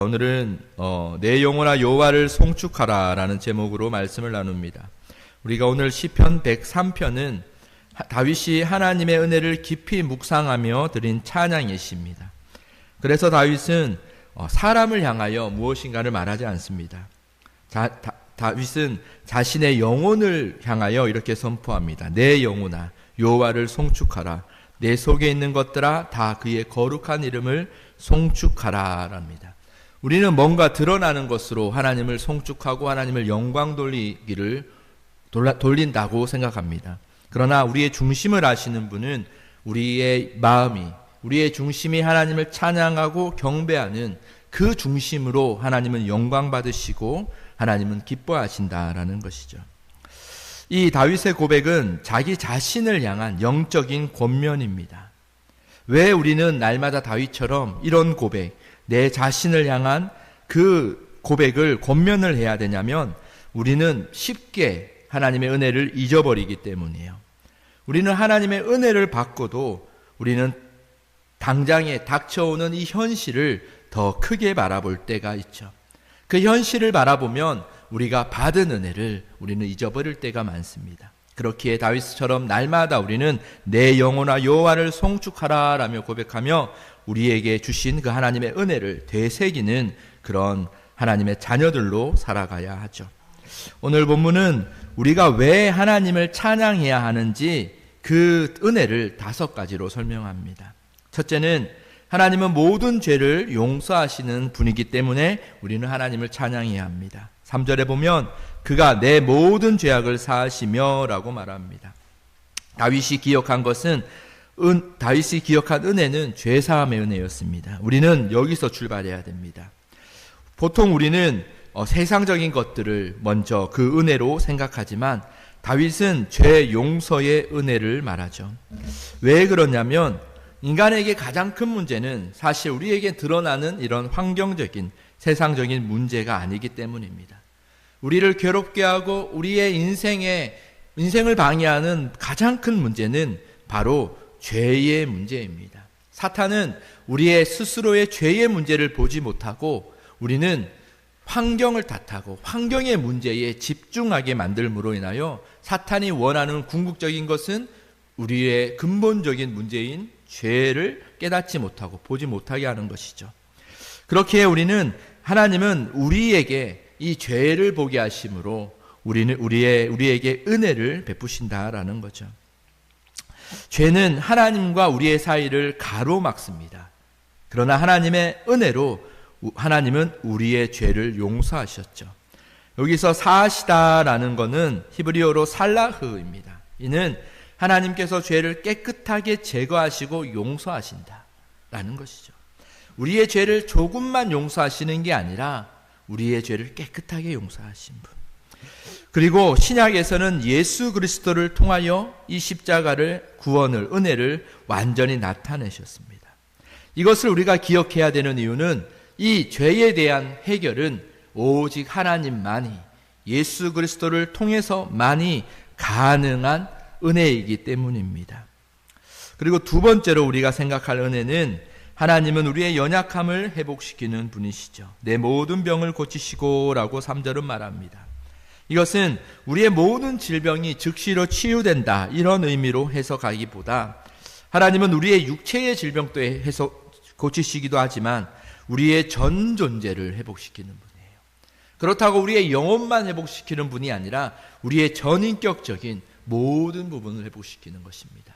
오늘은 내 영혼아 여호와를 송축하라 라는 제목으로 말씀을 나눕니다. 우리가 오늘 시편 103편은 다윗이 하나님의 은혜를 깊이 묵상하며 드린 찬양의 시입니다. 그래서 다윗은 사람을 향하여 무엇인가를 말하지 않습니다. 다윗은 자신의 영혼을 향하여 이렇게 선포합니다. 내 영혼아 여호와를 송축하라. 내 속에 있는 것들아 다 그의 거룩한 이름을 송축하라 랍니다. 우리는 뭔가 드러나는 것으로 하나님을 송축하고 하나님을 영광 돌린다고 생각합니다. 그러나 우리의 중심을 아시는 분은 우리의 마음이, 우리의 중심이 하나님을 찬양하고 경배하는 그 중심으로 하나님은 영광 받으시고 하나님은 기뻐하신다라는 것이죠. 이 다윗의 고백은 자기 자신을 향한 영적인 권면입니다. 왜 우리는 날마다 다윗처럼 이런 고백, 내 자신을 향한 그 고백을 권면을 해야 되냐면 우리는 쉽게 하나님의 은혜를 잊어버리기 때문이에요. 우리는 하나님의 은혜를 받고도 우리는 당장에 닥쳐오는 이 현실을 더 크게 바라볼 때가 있죠. 그 현실을 바라보면 우리가 받은 은혜를 우리는 잊어버릴 때가 많습니다. 그렇기에 다윗처럼 날마다 우리는 내 영혼아 여호와를 송축하라 라며 고백하며 우리에게 주신 그 하나님의 은혜를 되새기는 그런 하나님의 자녀들로 살아가야 하죠. 오늘 본문은 우리가 왜 하나님을 찬양해야 하는지 그 은혜를 5가지로 설명합니다. 첫째는 하나님은 모든 죄를 용서하시는 분이기 때문에 우리는 하나님을 찬양해야 합니다. 3절에 보면 그가 내 모든 죄악을 사하시며 라고 말합니다. 다윗이 기억한 은혜는 죄사함의 은혜였습니다. 우리는 여기서 출발해야 됩니다. 보통 우리는 세상적인 것들을 먼저 그 은혜로 생각하지만 다윗은 죄 용서의 은혜를 말하죠. 왜 그러냐면 인간에게 가장 큰 문제는 사실 우리에게 드러나는 이런 환경적인 세상적인 문제가 아니기 때문입니다. 우리를 괴롭게 하고 우리의 인생을 방해하는 가장 큰 문제는 바로 죄의 문제입니다. 사탄은 우리의 스스로의 죄의 문제를 보지 못하고 우리는 환경을 탓하고 환경의 문제에 집중하게 만들므로 인하여 사탄이 원하는 궁극적인 것은 우리의 근본적인 문제인 죄를 깨닫지 못하고 보지 못하게 하는 것이죠. 그렇기에 하나님은 우리에게 이 죄를 보게 하심으로 우리에게 은혜를 베푸신다라는 거죠. 죄는 하나님과 우리의 사이를 가로막습니다. 그러나 하나님의 은혜로 하나님은 우리의 죄를 용서하셨죠. 여기서 사하시다라는 것은 히브리어로 살라흐입니다. 이는 하나님께서 죄를 깨끗하게 제거하시고 용서하신다라는 것이죠. 우리의 죄를 조금만 용서하시는 게 아니라 우리의 죄를 깨끗하게 용서하신 분. 그리고 신약에서는 예수 그리스도를 통하여 이 십자가를, 구원을, 은혜를 완전히 나타내셨습니다. 이것을 우리가 기억해야 되는 이유는 이 죄에 대한 해결은 오직 하나님만이, 예수 그리스도를 통해서만이 가능한 은혜이기 때문입니다. 그리고 두 번째로 우리가 생각할 은혜는 하나님은 우리의 연약함을 회복시키는 분이시죠. 내 모든 병을 고치시고 라고 3절은 말합니다. 이것은 우리의 모든 질병이 즉시로 치유된다 이런 의미로 해석하기보다 하나님은 우리의 육체의 질병도 고치시기도 하지만 우리의 전 존재를 회복시키는 분이에요. 그렇다고 우리의 영혼만 회복시키는 분이 아니라 우리의 전인격적인 모든 부분을 회복시키는 것입니다.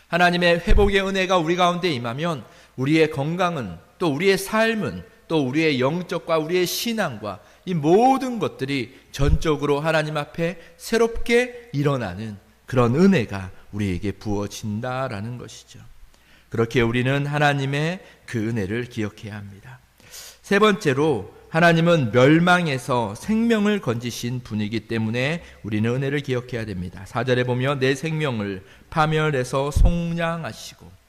하나님의 회복의 은혜가 우리 가운데 임하면 우리의 건강은, 또 우리의 삶은, 또 우리의 영적과 우리의 신앙과 이 모든 것들이 전적으로 하나님 앞에 새롭게 일어나는 그런 은혜가 우리에게 부어진다라는 것이죠. 그렇게 우리는 하나님의 그 은혜를 기억해야 합니다. 세 번째로 하나님은 멸망에서 생명을 건지신 분이기 때문에 우리는 은혜를 기억해야 됩니다. 4절에 보면 내 생명을 파멸해서 속량하시고,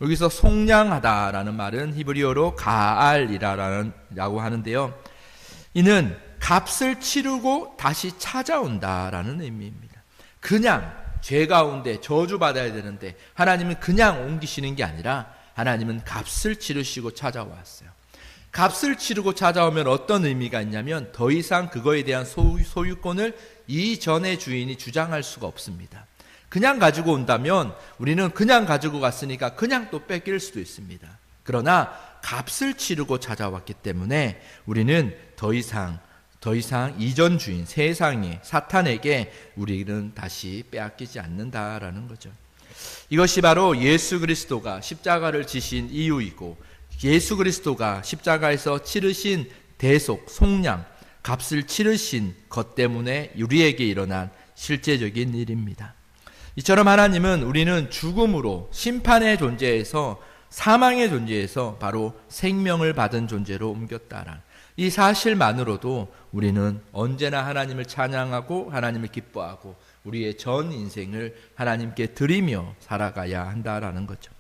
여기서 속량하다라는 말은 히브리어로 가알이라고 하는데요. 이는 값을 치르고 다시 찾아온다라는 의미입니다. 그냥 죄 가운데 저주받아야 되는데 하나님은 그냥 옮기시는 게 아니라 하나님은 값을 치르시고 찾아왔어요. 값을 치르고 찾아오면 어떤 의미가 있냐면 더 이상 그거에 대한 소유권을 이전의 주인이 주장할 수가 없습니다. 그냥 가지고 온다면 우리는 그냥 가지고 갔으니까 그냥 또 뺏길 수도 있습니다. 그러나 값을 치르고 찾아왔기 때문에 우리는 더 이상 이전 주인 세상에 사탄에게 우리는 다시 빼앗기지 않는다라는 거죠. 이것이 바로 예수 그리스도가 십자가를 지신 이유이고 예수 그리스도가 십자가에서 치르신 대속, 속량, 값을 치르신 것 때문에 우리에게 일어난 실제적인 일입니다. 이처럼 하나님은 우리는 죽음으로 심판의 존재에서 사망의 존재에서 바로 생명을 받은 존재로 옮겼다라는 이 사실만으로도 우리는 언제나 하나님을 찬양하고 하나님을 기뻐하고 우리의 전 인생을 하나님께 드리며 살아가야 한다라는 거죠.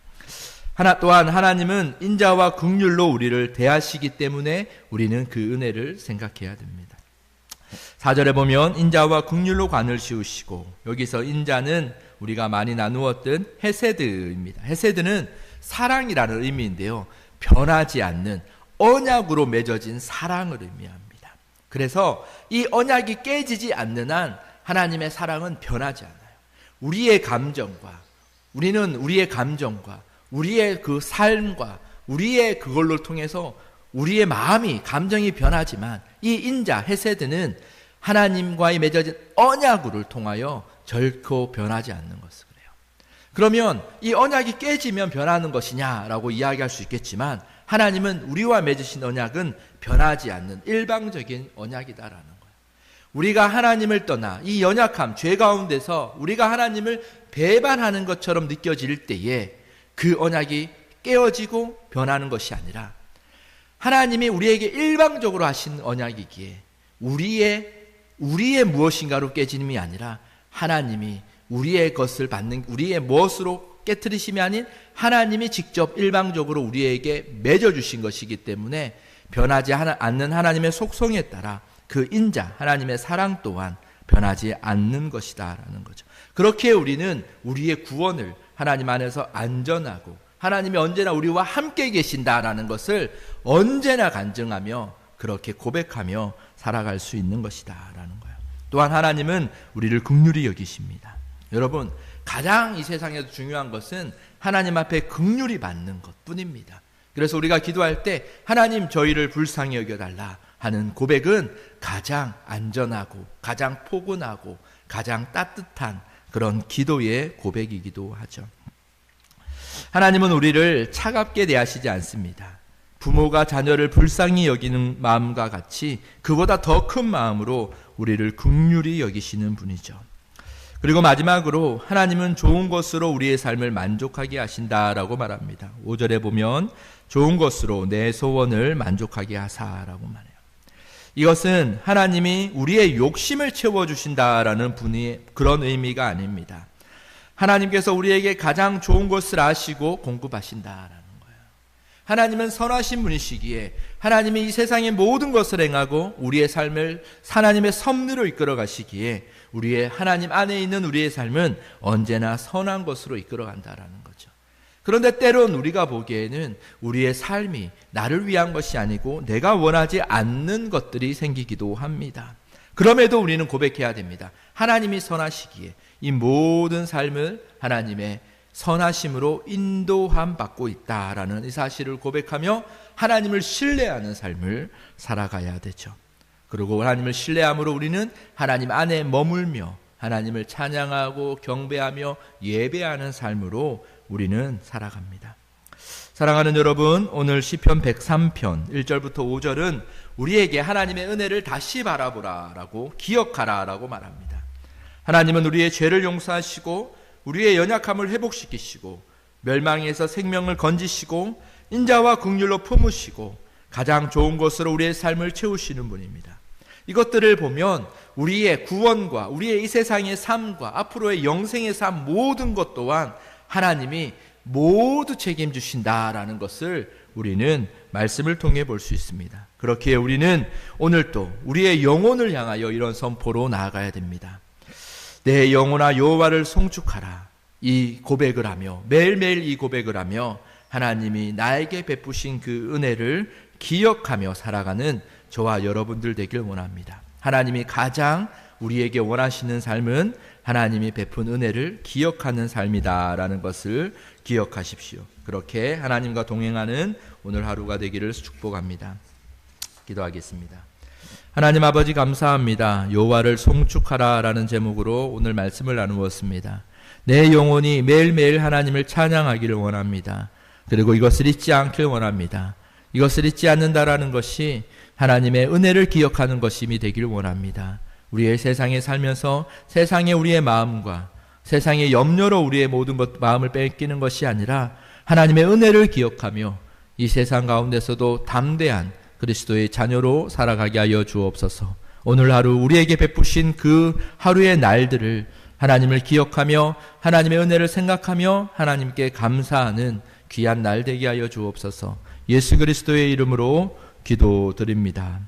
또한 하나님은 인자와 긍휼로 우리를 대하시기 때문에 우리는 그 은혜를 생각해야 됩니다. 4절에 보면 인자와 긍휼로 관을 씌우시고, 여기서 인자는 우리가 많이 나누었던 헤세드입니다. 헤세드는 사랑이라는 의미인데요, 변하지 않는 언약으로 맺어진 사랑을 의미합니다. 그래서 이 언약이 깨지지 않는 한 하나님의 사랑은 변하지 않아요. 우리의 감정과 우리의 그 삶과 우리의 그걸로 통해서 우리의 마음이 감정이 변하지만 이 인자 헤세드는 하나님과의 맺어진 언약을 통하여 결코 변하지 않는 것을 그래요. 그러면 이 언약이 깨지면 변하는 것이냐라고 이야기할 수 있겠지만 하나님은 우리와 맺으신 언약은 변하지 않는 일방적인 언약이다라는 거예요. 우리가 하나님을 떠나 이 연약함, 죄 가운데서 우리가 하나님을 배반하는 것처럼 느껴질 때에 그 언약이 깨어지고 변하는 것이 아니라 하나님이 우리에게 일방적으로 하신 언약이기에 우리의 무엇인가로 깨짐이 아니라 하나님이 우리의 것을 받는 우리의 무엇으로 깨트리심이 아닌 하나님이 직접 일방적으로 우리에게 맺어주신 것이기 때문에 변하지 않는 하나님의 속성에 따라 그 인자 하나님의 사랑 또한 변하지 않는 것이다라는 거죠. 그렇게 우리는 우리의 구원을 하나님 안에서 안전하고 하나님이 언제나 우리와 함께 계신다라는 것을 언제나 간증하며 그렇게 고백하며 살아갈 수 있는 것이다라는 거예요. 또한 하나님은 우리를 긍휼히 여기십니다. 여러분, 가장 이 세상에서 중요한 것은 하나님 앞에 긍휼히 받는 것뿐입니다. 그래서 우리가 기도할 때 하나님 저희를 불쌍히 여겨달라 하는 고백은 가장 안전하고 가장 포근하고 가장 따뜻한 그런 기도의 고백이기도 하죠. 하나님은 우리를 차갑게 대하시지 않습니다. 부모가 자녀를 불쌍히 여기는 마음과 같이 그보다 더 큰 마음으로 우리를 긍휼히 여기시는 분이죠. 그리고 마지막으로 하나님은 좋은 것으로 우리의 삶을 만족하게 하신다라고 말합니다. 5절에 보면 좋은 것으로 내 소원을 만족하게 하사라고 말해요. 이것은 하나님이 우리의 욕심을 채워주신다라는 그런 의미가 아닙니다. 하나님께서 우리에게 가장 좋은 것을 아시고 공급하신다라는 거예요. 하나님은 선하신 분이시기에 하나님이 이 세상의 모든 것을 행하고 우리의 삶을 하나님의 섭리로 이끌어 가시기에 우리의 하나님 안에 있는 우리의 삶은 언제나 선한 것으로 이끌어 간다라는 거죠. 그런데 때론 우리가 보기에는 우리의 삶이 나를 위한 것이 아니고 내가 원하지 않는 것들이 생기기도 합니다. 그럼에도 우리는 고백해야 됩니다. 하나님이 선하시기에 이 모든 삶을 하나님의 선하심으로 인도함 받고 있다라는 이 사실을 고백하며 하나님을 신뢰하는 삶을 살아가야 되죠. 그리고 하나님을 신뢰함으로 우리는 하나님 안에 머물며 하나님을 찬양하고 경배하며 예배하는 삶으로 우리는 살아갑니다. 사랑하는 여러분, 오늘 시편 103편 1절부터 5절은 우리에게 하나님의 은혜를 다시 바라보라라고 기억하라라고 말합니다. 하나님은 우리의 죄를 용서하시고 우리의 연약함을 회복시키시고 멸망에서 생명을 건지시고 인자와 긍휼로 품으시고 가장 좋은 것으로 우리의 삶을 채우시는 분입니다. 이것들을 보면 우리의 구원과 우리의 이 세상의 삶과 앞으로의 영생의 삶 모든 것 또한 하나님이 모두 책임주신다라는 것을 우리는 말씀을 통해 볼 수 있습니다. 그렇기에 우리는 오늘 또 우리의 영혼을 향하여 이런 선포로 나아가야 됩니다. 내 영혼아 여호와를 송축하라. 이 고백을 하며 매일매일 이 고백을 하며 하나님이 나에게 베푸신 그 은혜를 기억하며 살아가는 저와 여러분들 되길 원합니다. 하나님이 가장 우리에게 원하시는 삶은 하나님이 베푼 은혜를 기억하는 삶이다라는 것을 기억하십시오. 그렇게 하나님과 동행하는 오늘 하루가 되기를 축복합니다. 기도하겠습니다. 하나님 아버지 감사합니다. 여호와를 송축하라라는 제목으로 오늘 말씀을 나누었습니다. 내 영혼이 매일매일 하나님을 찬양하기를 원합니다. 그리고 이것을 잊지 않길 원합니다. 이것을 잊지 않는다라는 것이 하나님의 은혜를 기억하는 것임이 되길 원합니다. 우리의 세상에 살면서 세상에 우리의 마음과 세상의 염려로 우리의 모든 마음을 뺏기는 것이 아니라 하나님의 은혜를 기억하며 이 세상 가운데서도 담대한 그리스도의 자녀로 살아가게 하여 주옵소서. 오늘 하루 우리에게 베푸신 그 하루의 날들을 하나님을 기억하며 하나님의 은혜를 생각하며 하나님께 감사하는 귀한 날 되게 하여 주옵소서. 예수 그리스도의 이름으로 기도드립니다.